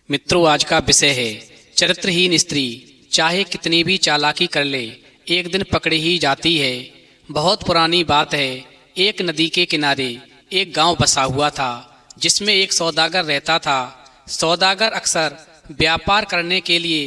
मित्रों, आज का विषय है चरित्रहीन स्त्री चाहे कितनी भी चालाकी कर ले एक दिन पकड़ी ही जाती है। बहुत पुरानी बात है। एक नदी के किनारे एक गांव बसा हुआ था जिसमें एक सौदागर रहता था। सौदागर अक्सर व्यापार करने के लिए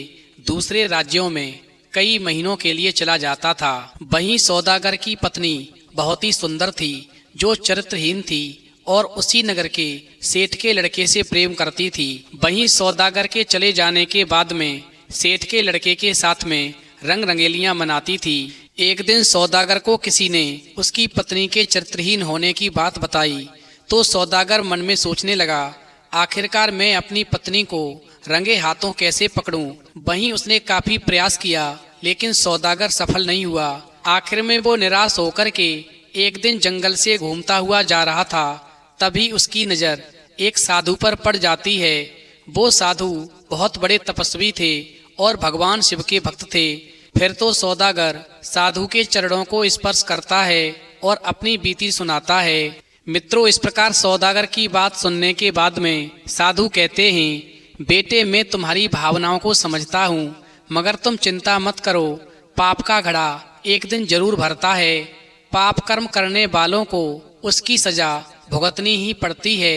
दूसरे राज्यों में कई महीनों के लिए चला जाता था। वहीं सौदागर की पत्नी बहुत ही सुंदर थी जो चरित्रहीन थी और उसी नगर के सेठ के लड़के से प्रेम करती थी। वहीं सौदागर के चले जाने के बाद में सेठ के लड़के के साथ में रंग रंगेलियां मनाती थी। एक दिन सौदागर को किसी ने उसकी पत्नी के चरित्रहीन होने की बात बताई तो सौदागर मन में सोचने लगा, आखिरकार मैं अपनी पत्नी को रंगे हाथों कैसे पकड़ूं। वहीं उसने काफी प्रयास किया लेकिन सौदागर सफल नहीं हुआ। आखिर में वो निराश होकर के एक दिन जंगल से घूमता हुआ जा रहा था। तभी उसकी नजर एक साधु पर पड़ जाती है। वो साधु बहुत बड़े तपस्वी थे और भगवान शिव के भक्त थे। फिर तो सौदागर साधु के चरणों को स्पर्श करता है और अपनी बीती सुनाता है। मित्रों, इस प्रकार सौदागर की बात सुनने के बाद में साधु कहते हैं, बेटे मैं तुम्हारी भावनाओं को समझता हूँ, मगर तुम चिंता मत करो। पाप का घड़ा एक दिन जरूर भरता है। पाप कर्म करने वालों को उसकी सजा भुगतनी ही पड़ती है।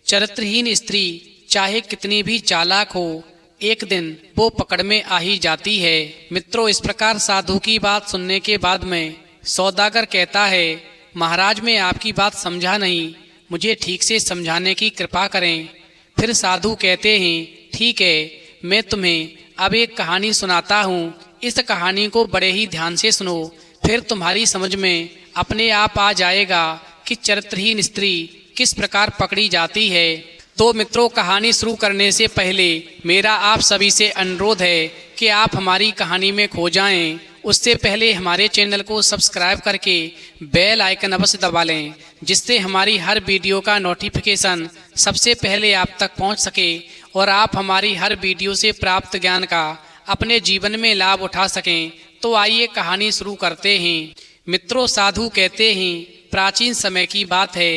चरित्रहीन स्त्री चाहे कितनी भी चालाक हो एक दिन वो पकड़ में आ ही जाती है। मित्रों, इस प्रकार साधु की बात सुनने के बाद में सौदागर कहता है, महाराज मैं आपकी बात समझा नहीं, मुझे ठीक से समझाने की कृपा करें। फिर साधु कहते हैं, ठीक है, मैं तुम्हें अब एक कहानी सुनाता हूँ। इस कहानी को बड़े ही ध्यान से सुनो, फिर तुम्हारी समझ में अपने आप आ जाएगा कि चरित्रहीन स्त्री किस प्रकार पकड़ी जाती है। तो मित्रों, कहानी शुरू करने से पहले मेरा आप सभी से अनुरोध है कि आप हमारी कहानी में खो जाएं। उससे पहले हमारे चैनल को सब्सक्राइब करके बेल आइकन अवश्य दबा लें, जिससे हमारी हर वीडियो का नोटिफिकेशन सबसे पहले आप तक पहुंच सके और आप हमारी हर वीडियो से प्राप्त ज्ञान का अपने जीवन में लाभ उठा सकें। तो आइए कहानी शुरू करते हैं। मित्रों, साधु कहते हैं, प्राचीन समय की बात है।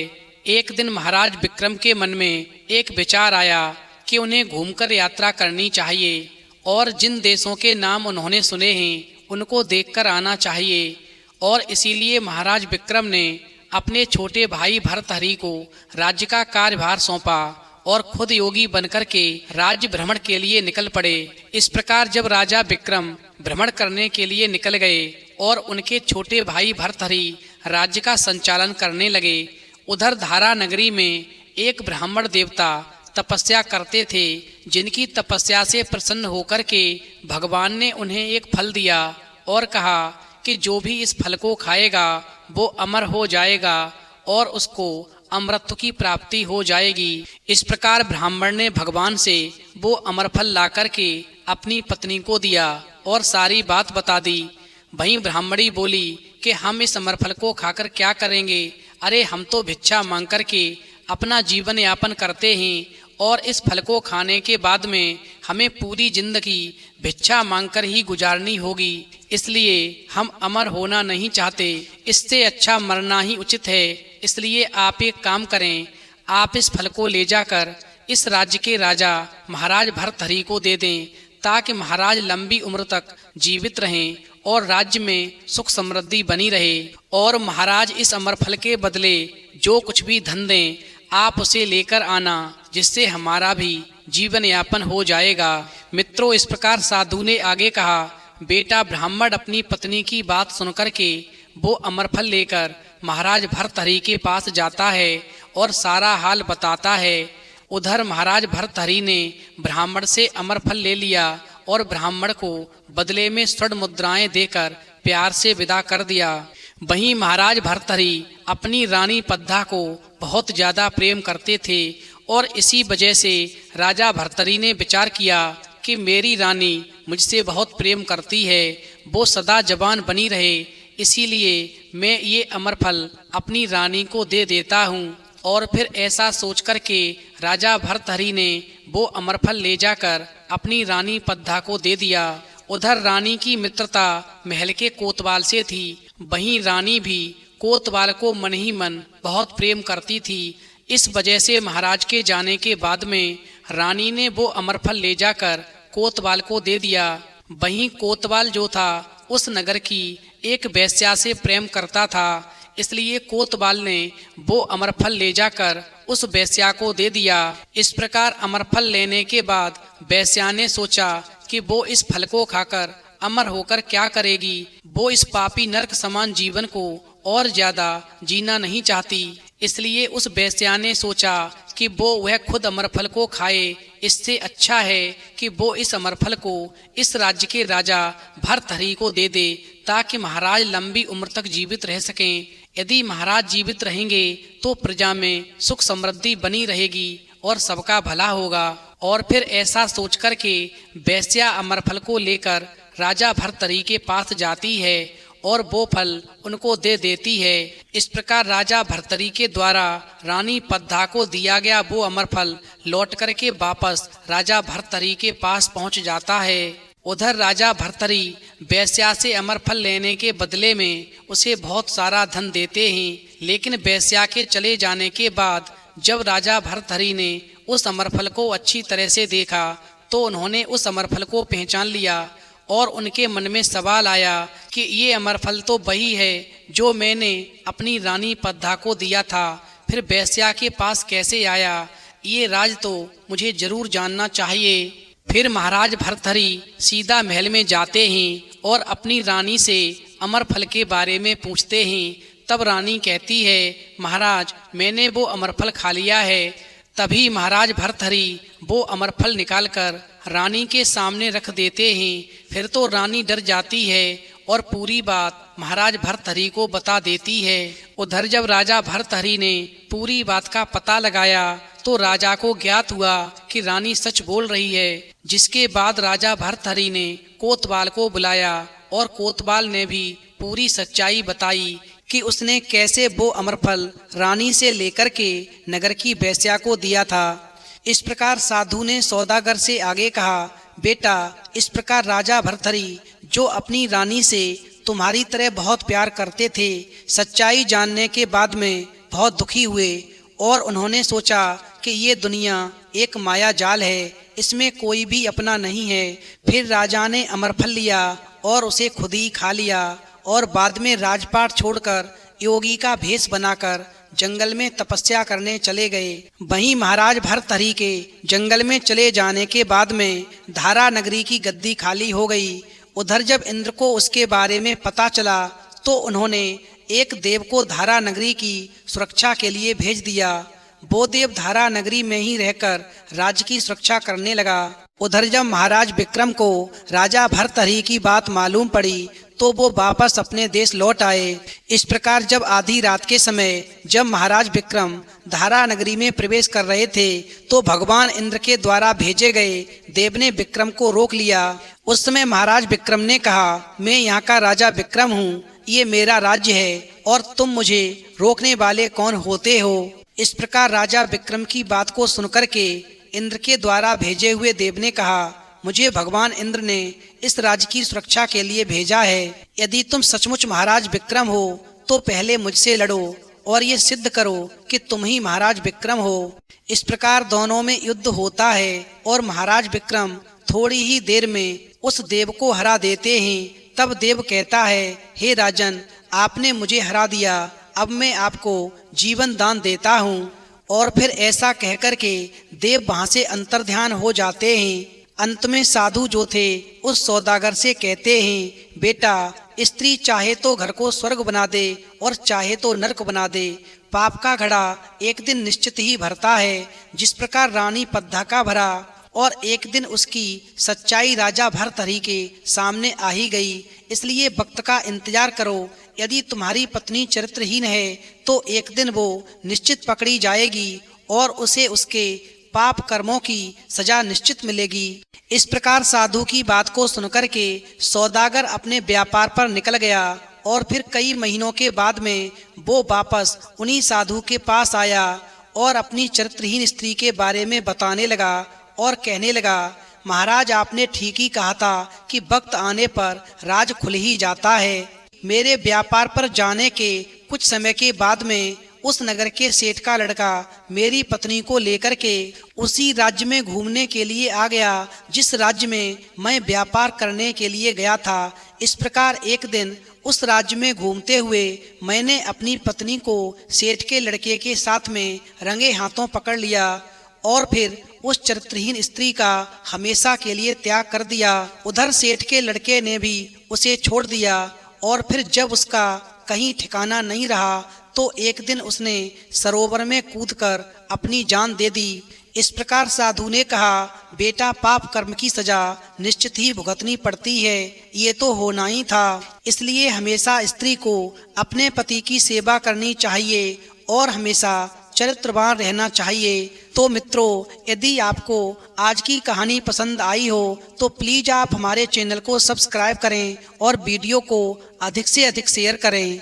एक दिन महाराज विक्रम के मन में एक विचार आया कि उन्हें घूमकर यात्रा करनी चाहिए और जिन देशों के नाम उन्होंने सुने हैं उनको देखकर आना चाहिए। और इसीलिए महाराज विक्रम ने अपने छोटे भाई भर्तहरि को राज्य का कार्यभार सौंपा और खुद योगी बनकर के राज्य भ्रमण के लिए निकल पड़े। इस प्रकार जब राजा विक्रम भ्रमण करने के लिए निकल गए और उनके छोटे भाई भर्तहरि राज्य का संचालन करने लगे, उधर धारा नगरी में एक ब्राह्मण देवता तपस्या करते थे, जिनकी तपस्या से प्रसन्न होकर के भगवान ने उन्हें एक फल दिया और कहा कि जो भी इस फल को खाएगा वो अमर हो जाएगा और उसको अमरत्व की प्राप्ति हो जाएगी। इस प्रकार ब्राह्मण ने भगवान से वो अमर फल ला करके अपनी पत्नी को दिया और सारी बात बता दी। वहीं ब्राह्मणी बोली कि हम इस अमर फल को खाकर क्या करेंगे, अरे हम तो भिक्षा मांग करके अपना जीवन यापन करते हैं और इस फल को खाने के बाद में हमें पूरी जिंदगी भिक्षा मांगकर ही गुजारनी होगी, इसलिए हम अमर होना नहीं चाहते, इससे अच्छा मरना ही उचित है। इसलिए आप एक काम करें, आप इस फल को ले जाकर इस राज्य के राजा महाराज भर्तहरि को दे दें, ताकि महाराज लंबी उम्र तक जीवित रहें और राज्य में सुख समृद्धि बनी रहे। और महाराज इस अमर फल के बदले जो कुछ भी धन दें आप उसे लेकर आना, जिससे हमारा भी जीवन यापन हो जाएगा। मित्रों, इस प्रकार साधु ने आगे कहा, बेटा ब्राह्मण अपनी पत्नी की बात सुनकर के वो अमर फल लेकर महाराज भर्तहरि के पास जाता है और सारा हाल बताता है। उधर महाराज भर्तहरि ने ब्राह्मण से अमर फल ले लिया और ब्राह्मण को बदले में स्वर्ण मुद्राएं देकर प्यार से विदा कर दिया। वहीं महाराज भर्तहरि अपनी रानी पद्धा को बहुत ज्यादा प्रेम करते थे और इसी वजह से राजा भर्तहरि ने विचार किया कि मेरी रानी मुझसे बहुत प्रेम करती है, वो सदा जवान बनी रहे, इसीलिए मैं ये अमर फल अपनी रानी को दे देता हूँ। और फिर ऐसा सोच कर के राजा भर्तहरि ने वो अमर फल ले जाकर अपनी रानी पद्धा को दे दिया। उधर रानी की मित्रता महल के कोतवाल से थी। वहीं रानी भी कोतवाल को मन ही मन बहुत प्रेम करती थी। इस वजह से महाराज के जाने के बाद में रानी ने वो अमरफल ले जाकर कोतवाल को दे दिया। वहीं कोतवाल जो था उस नगर की एक वेश्या से प्रेम करता था, इसलिए कोतवाल ने वो अमरफल ले जाकर उस वेश्या को दे दिया। इस प्रकार अमरफल लेने के बाद वेश्या ने सोचा कि वो इस फल को खाकर अमर होकर क्या करेगी। वो इस पापी नरक समान जीवन को और ज्यादा जीना नहीं चाहती, इसलिए उस वेश्या ने सोचा कि वो वह खुद अमरफल को खाए। इससे अच्छा है कि वो इस अमरफल को इस राज्य के राजा भर्तहरि को दे दे, ताकि महाराज लंबी उम्र तक जीवित रह सकें। यदि महाराज जीवित रहेंगे तो प्रजा में सुख समृद्धि बनी रहेगी और सबका भला होगा। और फिर ऐसा सोच कर के वेश्या अमरफल को लेकर राजा भर्तहरि के पास जाती है और वो फल उनको दे देती है। इस प्रकार राजा भर्तहरि के द्वारा रानी पद्धा को दिया गया वो अमरफल लौट करके वापस राजा भर्तहरि के पास पहुंच जाता है। उधर राजा भर्तहरि वेश्या से अमरफल लेने के बदले में उसे बहुत सारा धन देते हैं, लेकिन वेश्या के चले जाने के बाद जब राजा भर्तहरि ने उस अमरफल को अच्छी तरह से देखा तो उन्होंने उस अमरफल को पहचान लिया और उनके मन में सवाल आया कि ये अमरफल तो वही है जो मैंने अपनी रानी पद्धा को दिया था, फिर वेश्या के पास कैसे आया? ये राज तो मुझे जरूर जानना चाहिए। फिर महाराज भर्तहरि सीधा महल में जाते हैं और अपनी रानी से अमरफल के बारे में पूछते हैं। तब रानी कहती है, महाराज मैंने वो अमरफल खा लिया है। तभी महाराज भर्तहरि वो अमरफल निकालकर रानी के सामने रख देते हैं। फिर तो रानी डर जाती है और पूरी बात महाराज भर्तहरि को बता देती है। उधर जब राजा भर्तहरि ने पूरी बात का पता लगाया तो राजा को ज्ञात हुआ कि रानी सच बोल रही है। जिसके बाद राजा भर्तहरि ने कोतवाल को बुलाया और कोतवाल ने भी पूरी सच्चाई बताई कि उसने कैसे वो अमरफल रानी से लेकर के नगर की वेश्या को दिया था। इस प्रकार साधु ने सौदागर से आगे कहा, बेटा इस प्रकार राजा भर्तहरि जो अपनी रानी से तुम्हारी तरह बहुत प्यार करते थे, सच्चाई जानने के बाद में बहुत दुखी हुए और उन्होंने सोचा कि ये दुनिया एक माया जाल है, इसमें कोई भी अपना नहीं है। फिर राजा ने अमरफल लिया और उसे खुद ही खा लिया और बाद में राजपाट छोड़कर योगी का भेष बनाकर जंगल में तपस्या करने चले गए। वहीं महाराज भर्तहरि के जंगल में चले जाने के बाद में धारा नगरी की गद्दी खाली हो गई। उधर जब इंद्र को उसके बारे में पता चला तो उन्होंने एक देव को धारा नगरी की सुरक्षा के लिए भेज दिया। वो देव धारा नगरी में ही रहकर राज्य की सुरक्षा करने लगा। उधर जब महाराज विक्रम को राजा भर्तहरि की बात मालूम पड़ी तो वो वापस अपने देश लौट आए। इस प्रकार जब आधी रात के समय जब महाराज विक्रम धारा नगरी में प्रवेश कर रहे थे तो भगवान इंद्र के द्वारा भेजे गए देव ने विक्रम को रोक लिया। उस समय महाराज विक्रम ने कहा, मैं यहाँ का राजा विक्रम हूँ, ये मेरा राज्य है और तुम मुझे रोकने वाले कौन होते हो? इस प्रकार राजा विक्रम की बात को सुनकर के इंद्र के द्वारा भेजे हुए देव ने कहा, मुझे भगवान इंद्र ने इस राज्य की सुरक्षा के लिए भेजा है। यदि तुम सचमुच महाराज विक्रम हो तो पहले मुझसे लड़ो और ये सिद्ध करो कि तुम ही महाराज विक्रम हो। इस प्रकार दोनों में युद्ध होता है और महाराज विक्रम थोड़ी ही देर में उस देव को हरा देते हैं। तब देव कहता है, हे राजन, आपने मुझे हरा दिया, अब मैं आपको जीवन दान देता हूँ। और फिर ऐसा कहकर के देव वहाँ से अंतर्ध्यान हो जाते हैं। अंत में साधु जो थे उस सौदागर से कहते हैं, बेटा स्त्री चाहे तो घर को स्वर्ग बना दे और चाहे तो नरक बना दे, पाप का घड़ा एक दिन निश्चित ही भरता है। जिस प्रकार रानी पद्धा का भरा और एक दिन उसकी सच्चाई राजा भर्तहरि के सामने आ ही गई। इसलिए वक्त का इंतजार करो। यदि तुम्हारी पत्नी चरित्रहीन है तो एक दिन वो निश्चित पकड़ी जाएगी और उसे उसके पाप कर्मों की सजा निश्चित मिलेगी। इस प्रकार साधु की बात को सुनकर के सौदागर अपने व्यापार पर निकल गया और फिर कई महीनों के बाद में वो वापस उन्हीं साधु के पास आया और अपनी चरित्रहीन स्त्री के बारे में बताने लगा और कहने लगा, महाराज आपने ठीक ही कहा था कि वक्त आने पर राज खुल ही जाता है। मेरे व्यापार पर जाने के कुछ समय के बाद में उस नगर के सेठ का लड़का मेरी पत्नी को लेकर के उसी राज्य में घूमने के लिए आ गया जिस राज्य में मैं व्यापार करने के लिए गया था। इस प्रकार एक दिन उस राज्य में घूमते हुए मैंने अपनी पत्नी को सेठ के लड़के के साथ में रंगे हाथों पकड़ लिया और फिर उस चरित्रहीन स्त्री का हमेशा के लिए त्याग कर दिया। उधर सेठ के लड़के ने भी उसे छोड़ दिया और फिर जब उसका कहीं ठिकाना नहीं रहा तो एक दिन उसने सरोवर में कूदकर अपनी जान दे दी। इस प्रकार साधु ने कहा, बेटा पाप कर्म की सजा निश्चित ही भुगतनी पड़ती है, ये तो होना ही था। इसलिए हमेशा स्त्री को अपने पति की सेवा करनी चाहिए और हमेशा चरित्रवान रहना चाहिए। तो मित्रों, यदि आपको आज की कहानी पसंद आई हो तो प्लीज़ आप हमारे चैनल को सब्सक्राइब करें और वीडियो को अधिक से अधिक शेयर करें।